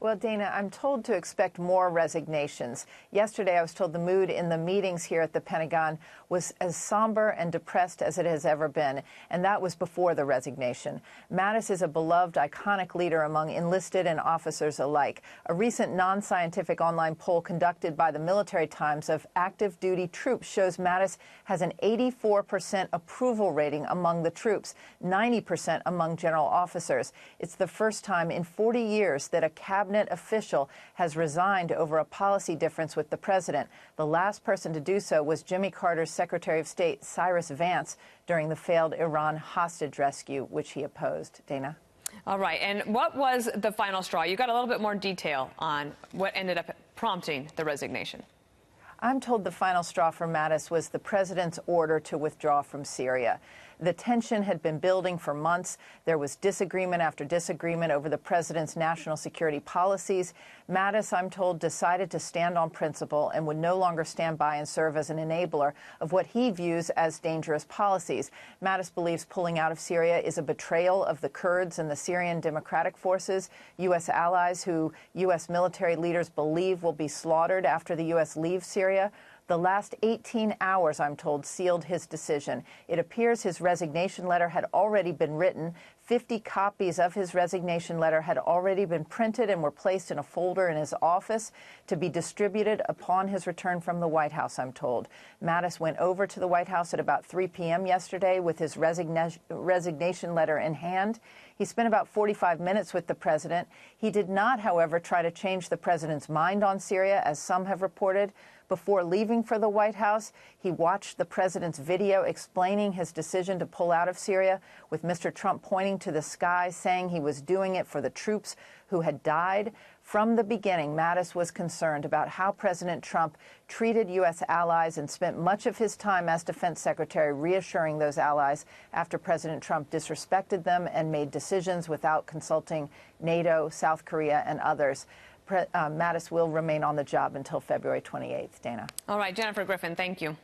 Well, Dana, I'm told to expect more resignations. Yesterday, I was told the mood in the meetings here at the Pentagon was as somber and depressed as it has ever been, and that was before the resignation. Mattis is a beloved, iconic leader among enlisted and officers alike. A recent non-scientific online poll conducted by the Military Times of active duty troops shows Mattis has an 84% approval rating among the troops, 90% among general officers. It's the first time in 40 years that a cabinet official has resigned over a policy difference with the president. The last person to do so was Jimmy Carter's Secretary of State, Cyrus Vance, during the failed Iran hostage rescue, which he opposed. Dana? All right. And what was the final straw? You got a little bit more detail on what ended up prompting the resignation. I'm told the final straw for Mattis was the president's order to withdraw from Syria. The tension had been building for months. There was disagreement after disagreement over the president's national security policies. Mattis, I'm told, decided to stand on principle and would no longer stand by and serve as an enabler of what he views as dangerous policies. Mattis believes pulling out of Syria is a betrayal of the Kurds and the Syrian Democratic Forces, U.S. allies who U.S. military leaders believe will be slaughtered after the U.S. leaves Syria. The last 18 hours, I'm told, sealed his decision. It appears his resignation letter had already been written. 50 copies of his resignation letter had already been printed and were placed in a folder in his office to be distributed upon his return from the White House, I'm told. Mattis went over to the White House at about 3 p.m. yesterday with his resignation letter in hand. He spent about 45 minutes with the president. He did not, however, try to change the president's mind on Syria, as some have reported. Before leaving for the White House, he watched the president's video explaining his decision to pull out of Syria, with Mr. Trump pointing to the sky, saying he was doing it for the troops who had died. From the beginning, Mattis was concerned about how President Trump treated U.S. allies and spent much of his time as defense secretary reassuring those allies after President Trump disrespected them and made decisions without consulting NATO, South Korea, and others. Mattis will remain on the job until February 28th. Dana. All right, Jennifer Griffin, thank you.